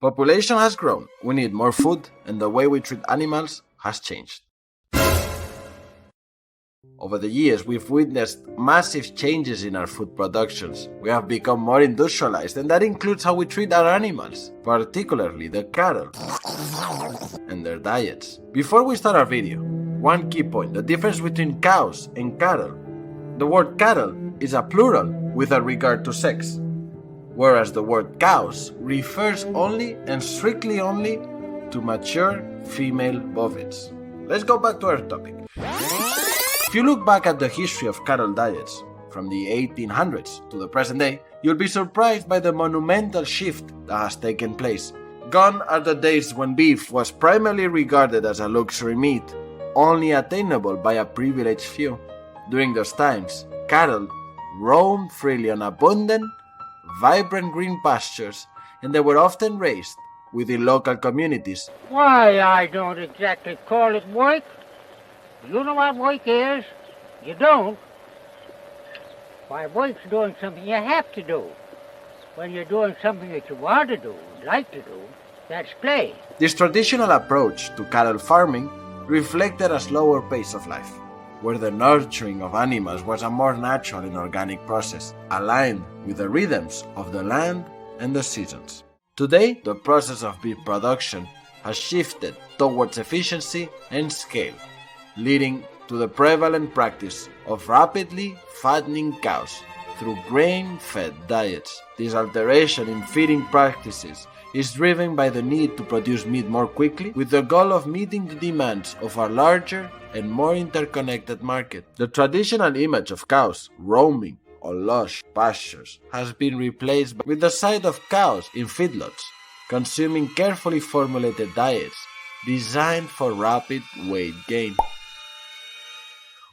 Population has grown, we need more food, and the way we treat animals has changed. Over the years, we've witnessed massive changes in our food productions. We have become more industrialized, and that includes how we treat our animals, particularly the cattle, and their diets. Before we start our video, one key point: the difference between cows and cattle. The word cattle is a plural with a regard to sex, whereas the word cows refers only and strictly only to mature female bovines. Let's go back to our topic. If you look back at the history of cattle diets, from the 1800s to the present day, you'll be surprised by the monumental shift that has taken place. Gone are the days when beef was primarily regarded as a luxury meat, only attainable by a privileged few. During those times, cattle roamed freely on abundant, vibrant green pastures, and they were often raised within local communities. Why, I don't exactly call it work. You know what work is? You don't. Why, work's doing something you have to do. When you're doing something that you want to do, like to do, that's play. This traditional approach to cattle farming reflected a slower pace of life, where the nurturing of animals was a more natural and organic process, aligned with the rhythms of the land and the seasons. Today, the process of beef production has shifted towards efficiency and scale, leading to the prevalent practice of rapidly fattening cows through grain-fed diets. This alteration in feeding practices is driven by the need to produce meat more quickly, with the goal of meeting the demands of a larger and more interconnected market. The traditional image of cows roaming on lush pastures has been replaced with the sight of cows in feedlots, consuming carefully formulated diets designed for rapid weight gain.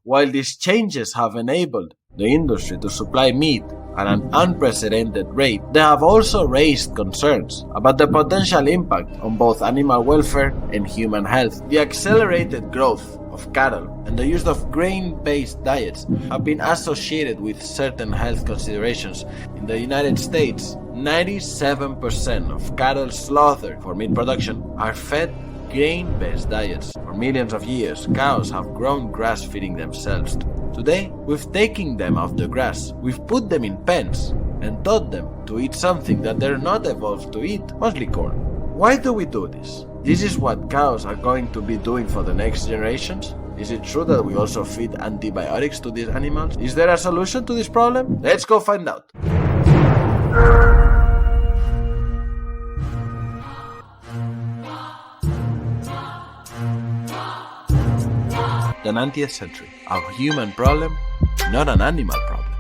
While these changes have enabled the industry to supply meat at an unprecedented rate, they have also raised concerns about the potential impact on both animal welfare and human health. The accelerated growth of cattle and the use of grain-based diets have been associated with certain health considerations. In the United States, 97% of cattle slaughtered for meat production are fed grain-based diets. For millions of years, cows have grown grass feeding themselves. Today, we've taken them off the grass, we've put them in pens, and taught them to eat something that they're not evolved to eat, mostly corn. Why do we do this? This is what cows are going to be doing for the next generations? Is it true that we also feed antibiotics to these animals? Is there a solution to this problem? Let's go find out. The 19th century, a human problem, not an animal problem.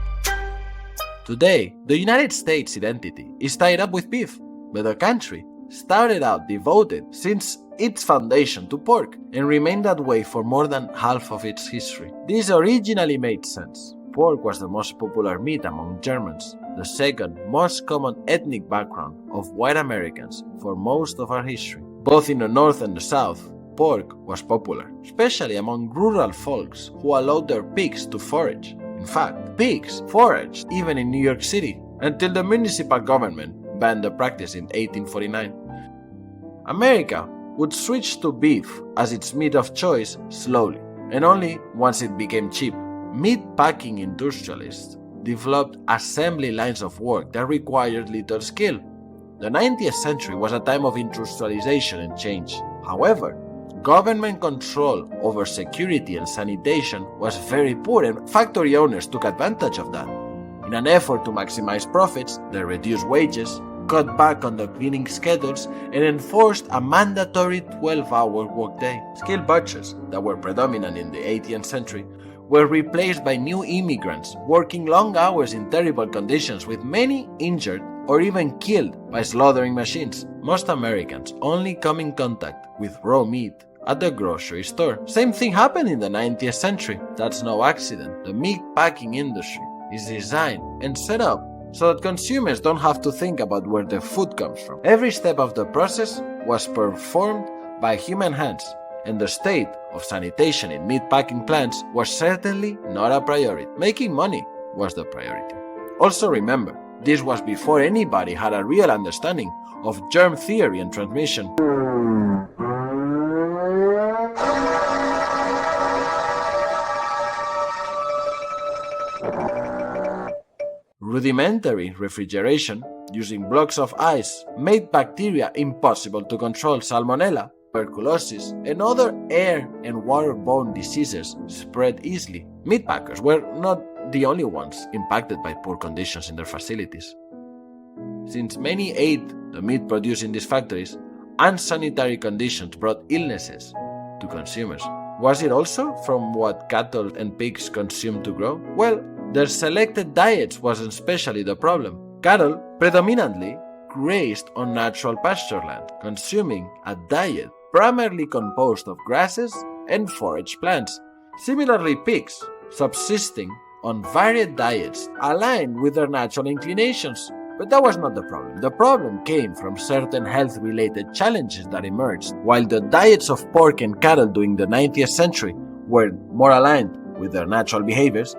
Today, the United States identity is tied up with beef, but the country started out devoted since its foundation to pork and remained that way for more than half of its history. This originally made sense. Pork was the most popular meat among Germans, the second most common ethnic background of white Americans for most of our history. Both in the North and the South, pork was popular, especially among rural folks who allowed their pigs to forage. In fact, pigs foraged even in New York City until the municipal government banned the practice in 1849. America would switch to beef as its meat of choice slowly, and only once it became cheap. Meat packing industrialists developed assembly lines of work that required little skill. The 19th century was a time of industrialization and change. However, government control over security and sanitation was very poor, and factory owners took advantage of that. In an effort to maximize profits, they reduced wages, cut back on the cleaning schedules, and enforced a mandatory 12-hour workday. Skilled butchers that were predominant in the 18th century were replaced by new immigrants working long hours in terrible conditions, with many injured or even killed by slaughtering machines. Most Americans only come in contact with raw meat at the grocery store. Same thing happened in the 19th century. That's no accident. The meat packing industry is designed and set up so that consumers don't have to think about where the food comes from. Every step of the process was performed by human hands, and the state of sanitation in meat packing plants was certainly not a priority. Making money was the priority. Also remember, this was before anybody had a real understanding of germ theory and transmission. Rudimentary refrigeration using blocks of ice made bacteria impossible to control. Salmonella, tuberculosis, and other air and waterborne diseases spread easily. Meatpackers were not the only ones impacted by poor conditions in their facilities. Since many ate the meat produced in these factories, unsanitary conditions brought illnesses to consumers. Was it also from what cattle and pigs consumed to grow? Well, their selected diets wasn't especially the problem. Cattle predominantly grazed on natural pasture land, consuming a diet primarily composed of grasses and forage plants. Similarly, pigs subsisting on varied diets aligned with their natural inclinations. But that was not the problem. The problem came from certain health-related challenges that emerged. While the diets of pork and cattle during the 19th century were more aligned with their natural behaviors,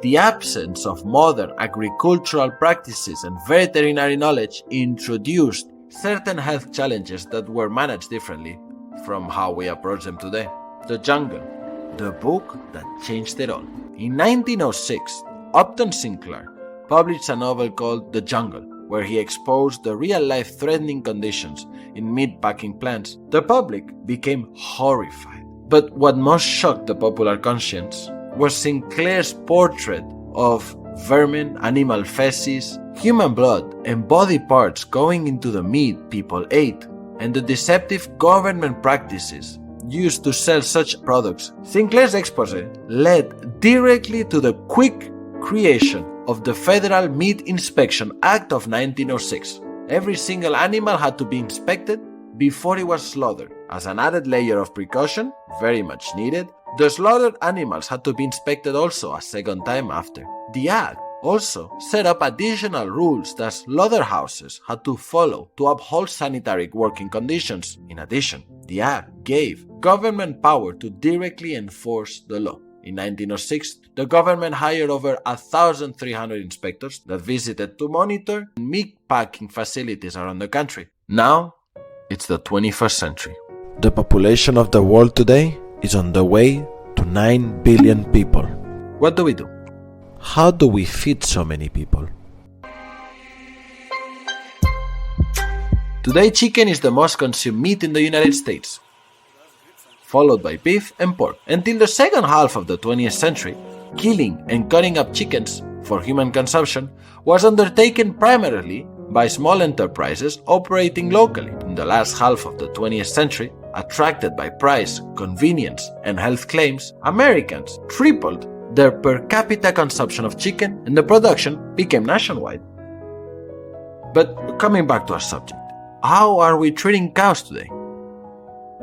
the absence of modern agricultural practices and veterinary knowledge introduced certain health challenges that were managed differently from how we approach them today. The Jungle, the book that changed it all. In 1906, Upton Sinclair published a novel called The Jungle, where he exposed the real-life threatening conditions in meatpacking plants. The public became horrified. But what most shocked the popular conscience was Sinclair's portrait of vermin, animal feces, human blood, and body parts going into the meat people ate, and the deceptive government practices used to sell such products. Sinclair's expose led directly to the quick creation of the Federal Meat Inspection Act of 1906. Every single animal had to be inspected before it was slaughtered. As an added layer of precaution, very much needed, the slaughtered animals had to be inspected also a second time after. The Act also set up additional rules that slaughterhouses had to follow to uphold sanitary working conditions. In addition, the Act gave government power to directly enforce the law. In 1906, the government hired over 1,300 inspectors that visited to monitor meat packing facilities around the country. Now, it's the 21st century. The population of the world today is on the way to 9 billion people. What do we do? How do we feed so many people? Today, chicken is the most consumed meat in the United States, followed by beef and pork. Until the second half of the 20th century, killing and cutting up chickens for human consumption was undertaken primarily by small enterprises operating locally. In the last half of the 20th century, attracted by price, convenience, and health claims, Americans tripled their per capita consumption of chicken and the production became nationwide. But coming back to our subject, how are we treating cows today?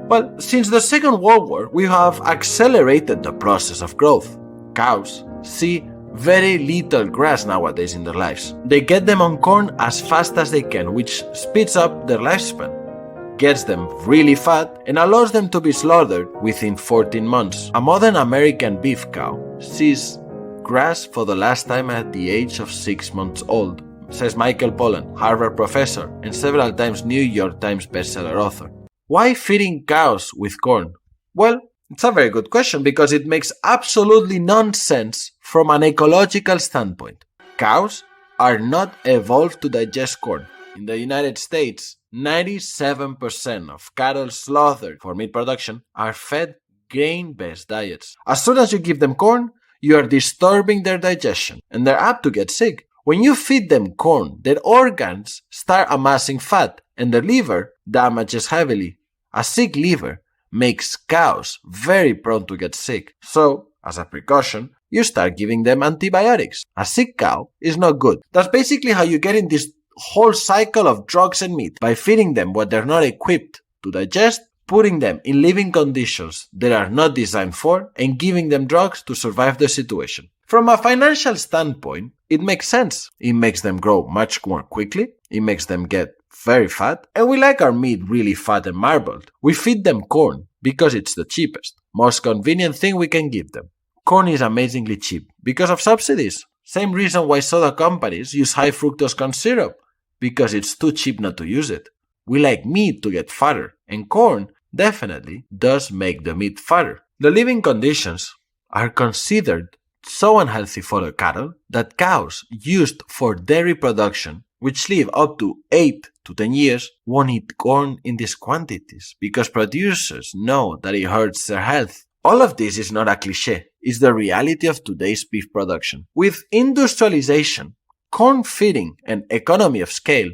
Well, since the Second World War, we have accelerated the process of growth. Cows see very little grass nowadays in their lives. They get them on corn as fast as they can, which speeds up their lifespan, gets them really fat, and allows them to be slaughtered within 14 months. A modern American beef cow sees grass for the last time at the age of 6 months old, says Michael Pollan, Harvard professor and several times New York Times bestseller author. Why feeding cows with corn? Well, it's a very good question because it makes absolutely nonsense from an ecological standpoint. Cows are not evolved to digest corn. In the United States, 97% of cattle slaughtered for meat production are fed grain-based diets. As soon as you give them corn, you are disturbing their digestion and they're apt to get sick. When you feed them corn, their organs start amassing fat and their liver damages heavily. A sick liver makes cows very prone to get sick. So, as a precaution, you start giving them antibiotics. A sick cow is not good. That's basically how you get in this whole cycle of drugs and meat, by feeding them what they're not equipped to digest, putting them in living conditions they are not designed for, and giving them drugs to survive the situation. From a financial standpoint, it makes sense. It makes them grow much more quickly, it makes them get very fat, and we like our meat really fat and marbled. We feed them corn because it's the cheapest, most convenient thing we can give them. Corn is amazingly cheap because of subsidies. Same reason why soda companies use high fructose corn syrup, because it's too cheap not to use it. We like meat to get fatter, and corn definitely does make the meat fatter. The living conditions are considered so unhealthy for the cattle that cows used for dairy production, which live up to 8 to 10 years, won't eat corn in these quantities because producers know that it hurts their health. All of this is not a cliché, it's the reality of today's beef production. With industrialization, corn feeding, and economy of scale,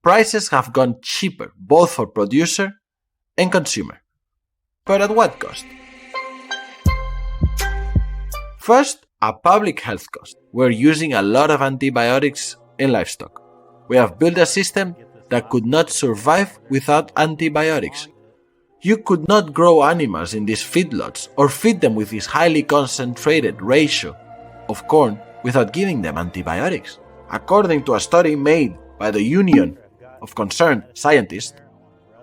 prices have gone cheaper both for producer and consumer. But at what cost? First, a public health cost. We're using a lot of antibiotics in livestock. We have built a system that could not survive without antibiotics. You could not grow animals in these feedlots or feed them with this highly concentrated ratio of corn without giving them antibiotics. According to a study made by the Union of Concerned Scientists,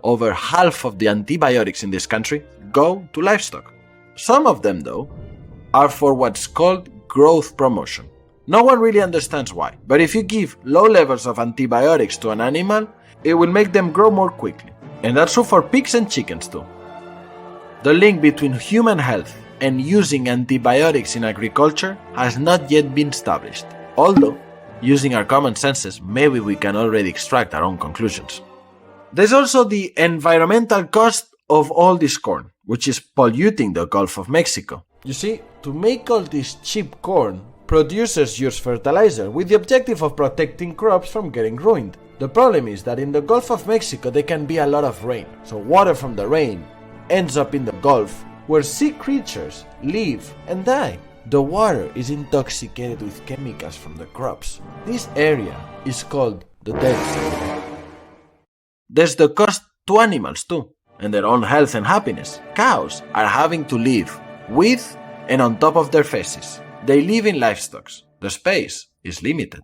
over half of the antibiotics in this country go to livestock. Some of them, though, are for what's called growth promotion. No one really understands why, but if you give low levels of antibiotics to an animal, it will make them grow more quickly. And that's true for pigs and chickens too. The link between human health and using antibiotics in agriculture has not yet been established, although, using our common senses, maybe we can already extract our own conclusions. There's also the environmental cost of all this corn, which is polluting the Gulf of Mexico. You see, to make all this cheap corn, producers use fertilizer with the objective of protecting crops from getting ruined. The problem is that in the Gulf of Mexico there can be a lot of rain, so water from the rain ends up in the Gulf where sea creatures live and die. The water is intoxicated with chemicals from the crops. This area is called the dead zone. There's the cost to animals too, and their own health and happiness. Cows are having to live with and on top of their faces. They live in livestock. The space is limited.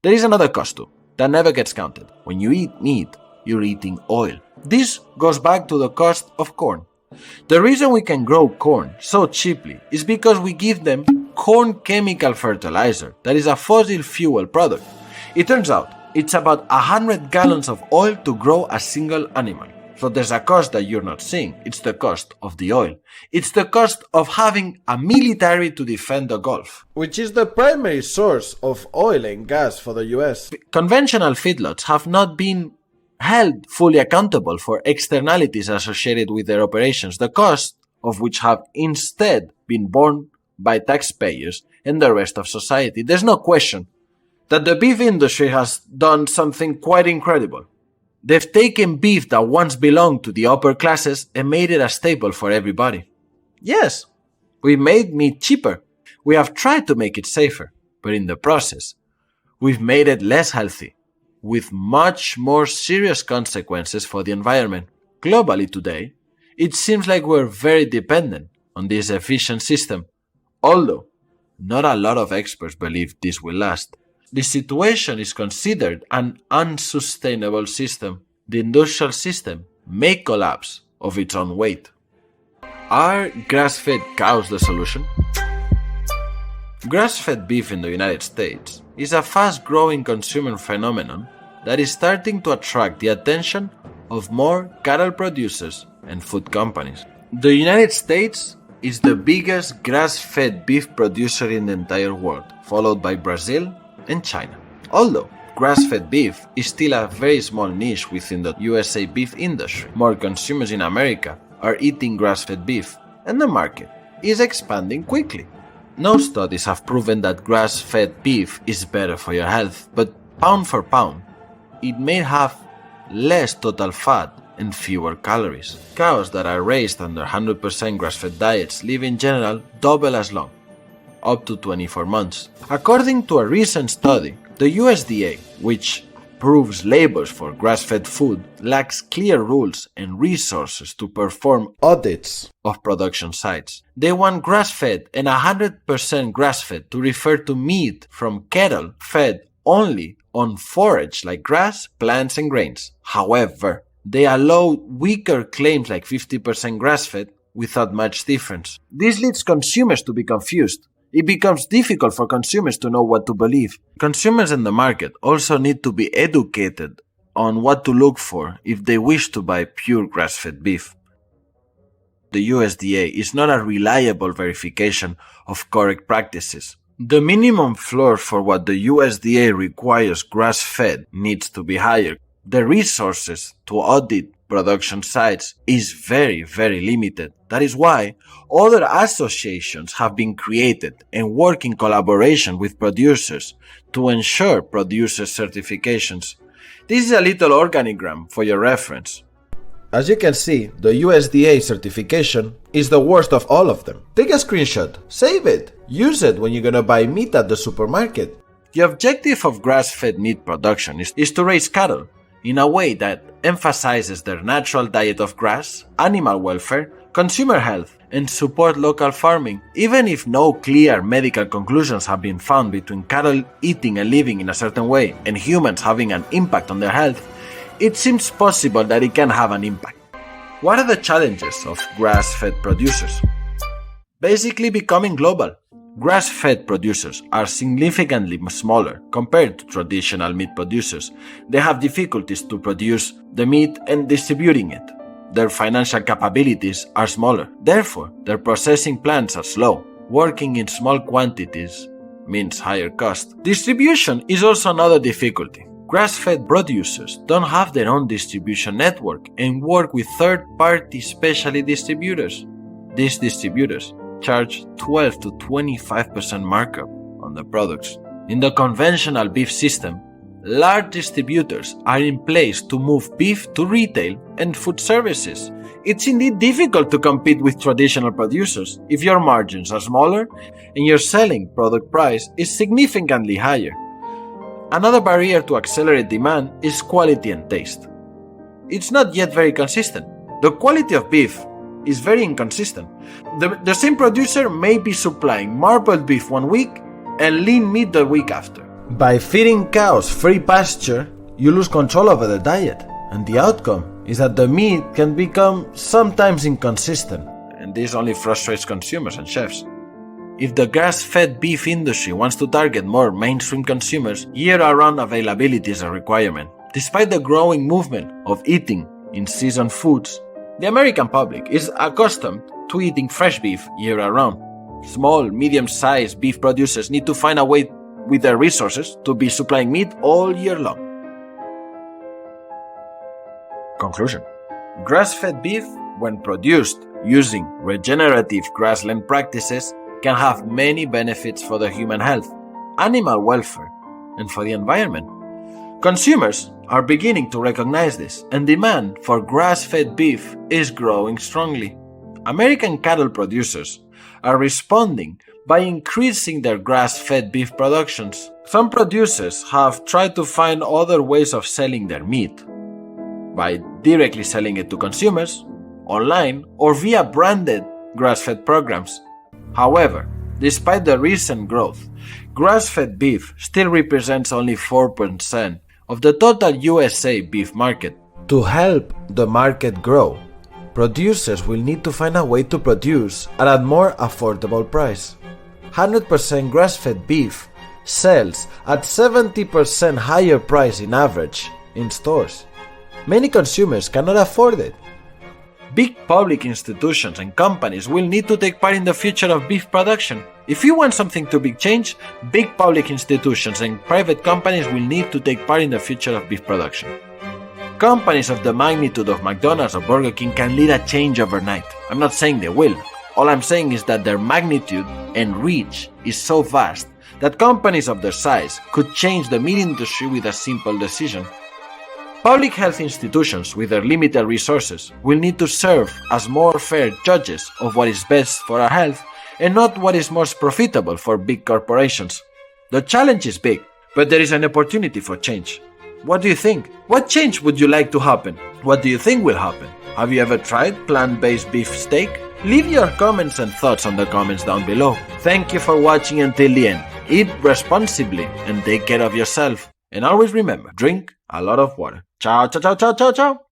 There is another cost too, that never gets counted. When you eat meat, you're eating oil. This goes back to the cost of corn. The reason we can grow corn so cheaply is because we give them corn chemical fertilizer that is a fossil fuel product. It turns out it's about 100 gallons of oil to grow a single animal. So there's a cost that you're not seeing. It's the cost of the oil. It's the cost of having a military to defend the Gulf, which is the primary source of oil and gas for the US. Conventional feedlots have not been held fully accountable for externalities associated with their operations, the cost of which have instead been borne by taxpayers and the rest of society. There's no question that the beef industry has done something quite incredible. They've taken beef that once belonged to the upper classes and made it a staple for everybody. Yes, we made meat cheaper. We have tried to make it safer, but in the process, we've made it less healthy, with much more serious consequences for the environment. Globally today, it seems like we're very dependent on this efficient system, although not a lot of experts believe this will last. This situation is considered an unsustainable system. The industrial system may collapse of its own weight. Are grass-fed cows the solution? Grass-fed beef in the United States is a fast-growing consumer phenomenon that is starting to attract the attention of more cattle producers and food companies. The United States is the biggest grass-fed beef producer in the entire world, followed by Brazil and China. Although grass-fed beef is still a very small niche within the USA beef industry, more consumers in America are eating grass-fed beef, and the market is expanding quickly. No studies have proven that grass-fed beef is better for your health, but pound for pound, it may have less total fat and fewer calories. Cows that are raised under 100% grass-fed diets live in general double as long, up to 24 months. According to a recent study, the USDA, which approves labels for grass-fed food, lacks clear rules and resources to perform audits of production sites. They want grass-fed and 100% grass-fed to refer to meat from cattle fed only on forage like grass, plants, and grains. However, they allow weaker claims like 50% grass-fed without much difference. This leads consumers to be confused. It becomes difficult for consumers to know what to believe. Consumers in the market also need to be educated on what to look for if they wish to buy pure grass-fed beef. The USDA is not a reliable verification of correct practices. The minimum floor for what the USDA requires grass-fed needs to be higher. The resources to audit production sites is very, very limited. That is why other associations have been created and work in collaboration with producers to ensure producer certifications. This is a little organigram for your reference. As you can see, the USDA certification is the worst of all of them. Take a screenshot, save it, use it when you're gonna buy meat at the supermarket. The objective of grass-fed meat production is to raise cattle in a way that emphasizes their natural diet of grass, animal welfare, consumer health, and support local farming. Even if no clear medical conclusions have been found between cattle eating and living in a certain way and humans having an impact on their health, it seems possible that it can have an impact. What are the challenges of grass-fed producers? Basically becoming global. Grass-fed producers are significantly smaller compared to traditional meat producers. They have difficulties to produce the meat and distributing it. Their financial capabilities are smaller. Therefore, their processing plants are slow. Working in small quantities means higher cost. Distribution is also another difficulty. Grass-fed producers don't have their own distribution network and work with third-party specialty distributors. These distributors charge 12 to 25% markup on the products. In the conventional beef system, large distributors are in place to move beef to retail and food services. It's indeed difficult to compete with traditional producers if your margins are smaller and your selling product price is significantly higher. Another barrier to accelerate demand is quality and taste. It's not yet very consistent. The quality of beef is very inconsistent. The same producer may be supplying marbled beef one week and lean meat the week after. By feeding cows free pasture, you lose control over the diet, and the outcome is that the meat can become sometimes inconsistent, and this only frustrates consumers and chefs. If the grass-fed beef industry wants to target more mainstream consumers, year-round availability is a requirement. Despite the growing movement of eating in season foods, the American public is accustomed to eating fresh beef year-round. Small, medium-sized beef producers need to find a way with their resources to be supplying meat all year long. Conclusion: grass-fed beef, when produced using regenerative grassland practices, can have many benefits for the human health, animal welfare, and for the environment. Consumers are beginning to recognize this, and demand for grass-fed beef is growing strongly. American cattle producers are responding by increasing their grass-fed beef productions. Some producers have tried to find other ways of selling their meat, by directly selling it to consumers, online, or via branded grass-fed programs. However, despite the recent growth, grass-fed beef still represents only 4% of the total USA beef market. To help the market grow, producers will need to find a way to produce at a more affordable price. 100% grass-fed beef sells at 70% higher price in average in stores. Many consumers cannot afford it. Big public institutions and companies will need to take part in the future of beef production. If you want something to be changed, big public institutions and private companies will need to take part in the future of beef production. Companies of the magnitude of McDonald's or Burger King can lead a change overnight. I'm not saying they will. All I'm saying is that their magnitude and reach is so vast that companies of their size could change the meat industry with a simple decision. Public health institutions with their limited resources will need to serve as more fair judges of what is best for our health and not what is most profitable for big corporations. The challenge is big, but there is an opportunity for change. What do you think? What change would you like to happen? What do you think will happen? Have you ever tried plant-based beef steak? Leave your comments and thoughts on the comments down below. Thank you for watching until the end. Eat responsibly and take care of yourself. And always remember, drink a lot of water. Ciao, ciao, ciao, ciao, ciao, ciao.